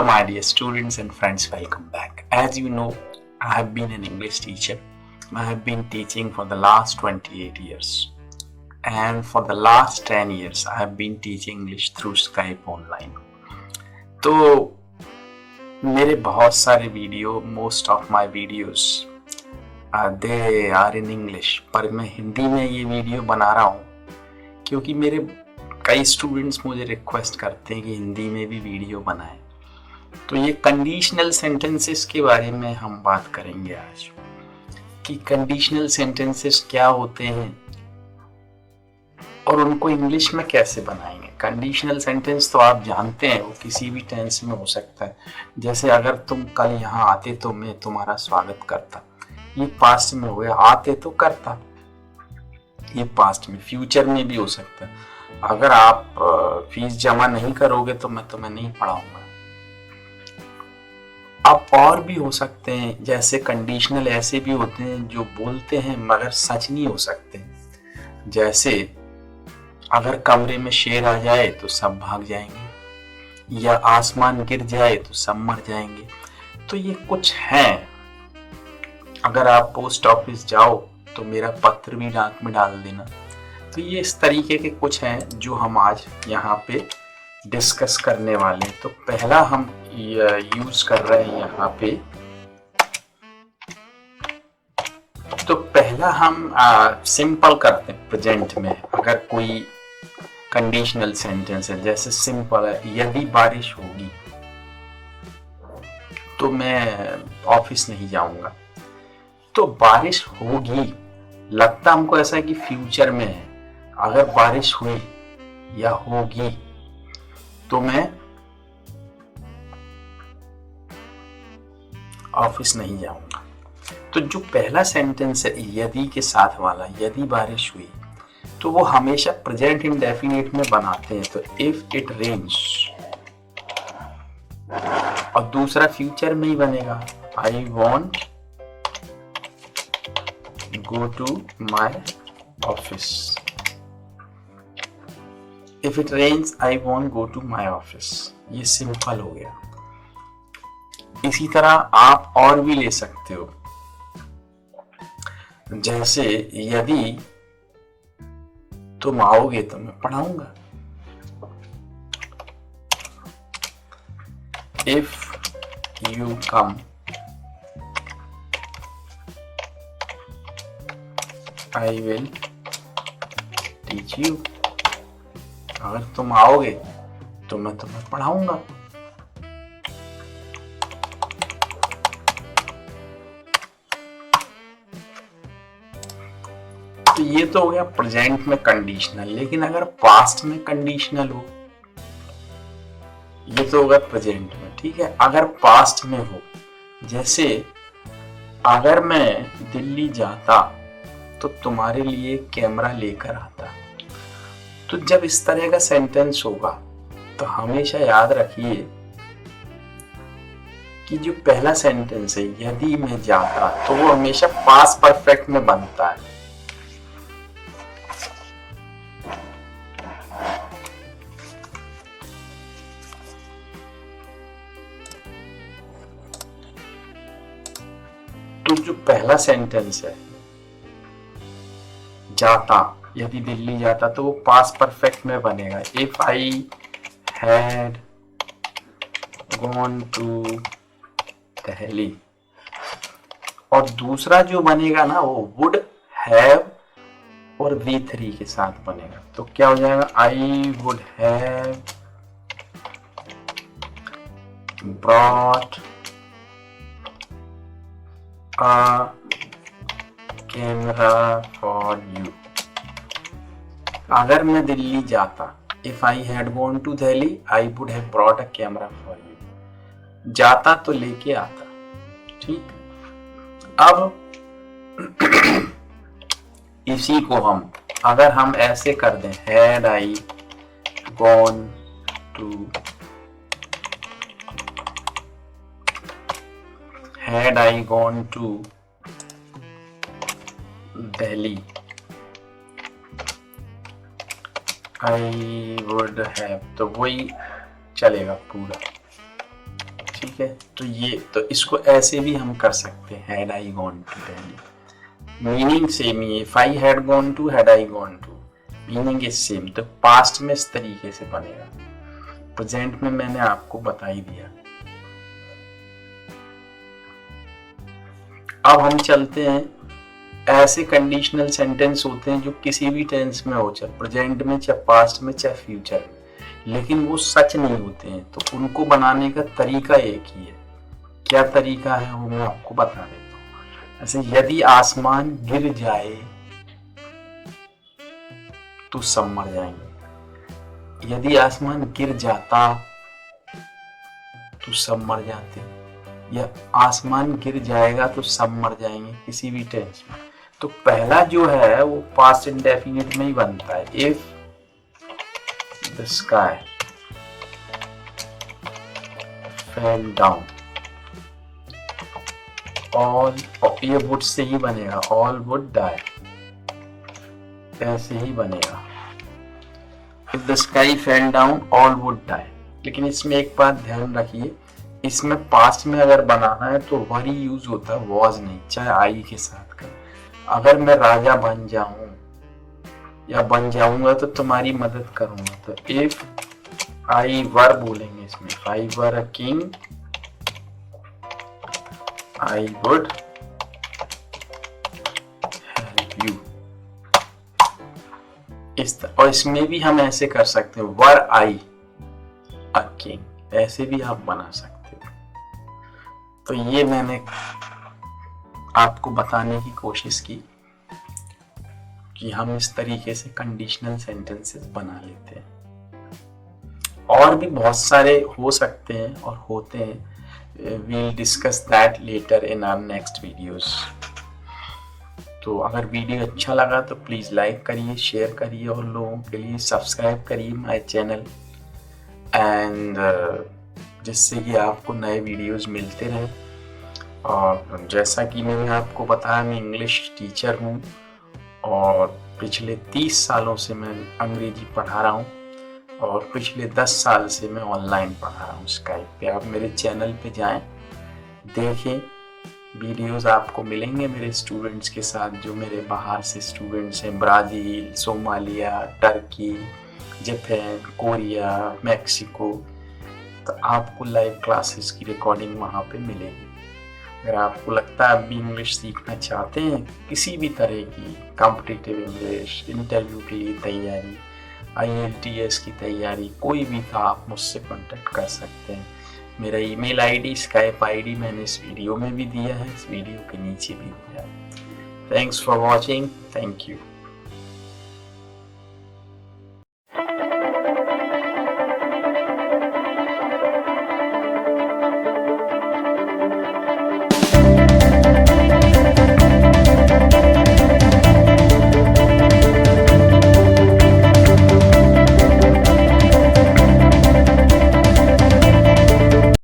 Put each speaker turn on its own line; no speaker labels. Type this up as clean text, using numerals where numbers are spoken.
my dear students and friends, welcome back. As you know, I have been an English teacher. I have been teaching for the last 28 years. And for the last 10 years, I have been teaching English through Skype online. तो मेरे बहुत सारे video, most of my videos, they are in English. पर मैं हिंदी में ये video बना रहा हूँ क्योंकि मेरे कई स्टूडेंट्स मुझे रिक्वेस्ट करते हैं कि हिंदी में भी वीडियो बनाएं। तो ये कंडीशनल सेंटेंसेस के बारे में हम बात करेंगे आज कि कंडीशनल सेंटेंसेस क्या होते हैं और उनको इंग्लिश में कैसे बनाएंगे। कंडीशनल सेंटेंस तो आप जानते हैं, वो किसी भी टेंस में हो सकता है। जैसे अगर तुम कल यहाँ आते तो मैं तुम्हारा स्वागत करता, ये पास्ट में हो गया। आते तो करता, ये पास्ट में। फ्यूचर में भी हो सकता है, अगर आप फीस जमा नहीं करोगे तो मैं तुम्हें नहीं पढ़ाऊंगा। अब और भी हो सकते हैं, जैसे कंडीशनल ऐसे भी होते हैं जो बोलते हैं मगर सच नहीं हो सकते। जैसे अगर कमरे में शेर आ जाए तो सब भाग जाएंगे, या आसमान गिर जाए तो सब मर जाएंगे। तो ये कुछ हैं। अगर आप पोस्ट ऑफिस जाओ तो मेरा पत्र भी डाक में डाल देना। तो ये इस तरीके के कुछ हैं जो हम आज यहाँ पे डिस्कस करने वाले हैं। तो पहला हम यूज कर रहे हैं यहाँ पे, तो पहला हम सिंपल करते हैं प्रेजेंट में। अगर कोई कंडीशनल सेंटेंस है, जैसे सिंपल है, यदि बारिश होगी तो मैं ऑफिस नहीं जाऊंगा। तो बारिश होगी लगता हमको ऐसा है कि फ्यूचर में है। अगर बारिश हुई या होगी तो मैं ऑफिस नहीं जाऊंगा। तो जो पहला सेंटेंस है यदि के साथ वाला, यदि बारिश हुई, तो वो हमेशा प्रेजेंट इंडेफिनिट में बनाते हैं। तो इफ इट रेन्स, और दूसरा फ्यूचर में ही बनेगा, I want go to my office. If it rains, I won't go to my office. ये सिंपल हो गया। इसी तरह आप और भी ले सकते हो, जैसे यदि तुम आओगे तो मैं पढ़ाऊंगा। If you come, I will teach you. अगर तुम आओगे तो मैं तुम्हें पढ़ाऊंगा। तो ये तो हो गया प्रेजेंट में कंडीशनल। लेकिन अगर पास्ट में कंडीशनल हो, ये तो होगा प्रेजेंट में, ठीक है। अगर पास्ट में हो, जैसे अगर मैं दिल्ली जाता तो तुम्हारे लिए कैमरा लेकर आता। तो जब इस तरह का सेंटेंस होगा तो हमेशा याद रखिए कि जो पहला सेंटेंस है यदि मैं जाता, तो वो हमेशा पास्ट परफेक्ट में बनता है। तो जो पहला सेंटेंस है जाता, यदि दिल्ली जाता, तो वो पास्ट परफेक्ट में बनेगा, if I had gone to Delhi. और दूसरा जो बनेगा ना, वो वुड हैव और V3 के साथ बनेगा। तो क्या हो जाएगा, I would have brought a camera for you. अगर मैं दिल्ली जाता, if I had gone to Delhi, I would have brought a camera for you. जाता तो लेके आता, ठीक। अब इसी को हम अगर हम ऐसे कर दें, had I gone to, had I gone to Delhi, I would have, तो वही चलेगा पूरा। ठीक है, तो ये तो इसको ऐसे भी हम कर सकते हैं, had I gone to Delhi, meaning same ही है, if I had gone to, had I gone to, meaning is same. तो पास्ट में इस तरीके से बनेगा, प्रेजेंट में मैंने आपको बता ही दिया। अब हम चलते हैं, ऐसे कंडीशनल सेंटेंस होते हैं जो किसी भी टेंस में हो, चाहे प्रेजेंट में, चाहे पास्ट में, चाहे फ्यूचर में, लेकिन वो सच नहीं होते हैं, तो उनको बनाने का तरीका एक ही है। क्या तरीका है वो मैं आपको बता देता हूँ। ऐसे यदि आसमान गिर जाए तो सब मर जाएंगे, यदि आसमान गिर जाता तो सब मर जाते, या आसमान गिर जाएगा तो सब मर जाएंगे, किसी भी टेंस में। तो पहला जो है वो पास्ट इंडेफिनिट में ही बनता है, if the sky fell down, all, ये वुड से ही बनेगा, ऑल वुड डाई, ऐसे ही बनेगा, if the sky fell down all would die. लेकिन इसमें एक बात ध्यान रखिए, इसमें पास्ट में अगर बनाना है तो वर ही यूज होता है, वॉज नहीं, चाहे आई के साथ का। अगर मैं राजा बन जाऊं या बन जाऊंगा तो तुम्हारी मदद करूंगा, तो इफ आई वर बोलेंगे इसमें, I were a king I would help you. और इसमें भी हम ऐसे कर सकते हैं, वर आई अ किंग, ऐसे भी आप बना सकते हो। तो ये मैंने आपको बताने की कोशिश की कि हम इस तरीके से कंडीशनल सेंटेंसेस बना लेते हैं। और भी बहुत सारे हो सकते हैं और होते हैं, we'll discuss that later in our next videos। तो अगर वीडियो अच्छा लगा तो प्लीज़ लाइक करिए, शेयर करिए और लोगों के लिए सब्सक्राइब करिए माय चैनल, एंड जिससे कि आपको नए वीडियोस मिलते रहें। और जैसा कि मैंने आपको बताया, मैं इंग्लिश टीचर हूँ और पिछले 30 सालों से मैं अंग्रेजी पढ़ा रहा हूँ, और पिछले 10 साल से मैं ऑनलाइन पढ़ा रहा हूँ स्काइप पे। आप मेरे चैनल पे जाएं, देखें, वीडियोस आपको मिलेंगे मेरे स्टूडेंट्स के साथ, जो मेरे बाहर से स्टूडेंट्स हैं, Brazil, Somalia, Turkey, Japan, Korea, Mexico. तो आपको लाइव क्लासेस की रिकॉर्डिंग वहाँ पे मिलेगी। अगर आपको लगता है आप भी इंग्लिश सीखना चाहते हैं, किसी भी तरह की कॉम्पिटिटिव इंग्लिश, इंटरव्यू के लिए तैयारी, IELTS की तैयारी, कोई भी था, आप मुझसे कांटेक्ट कर सकते हैं। मेरा ईमेल आईडी, स्काइप आईडी मैंने इस वीडियो में भी दिया है, इस वीडियो के नीचे भी दिया है। Thanks for watching, thank you.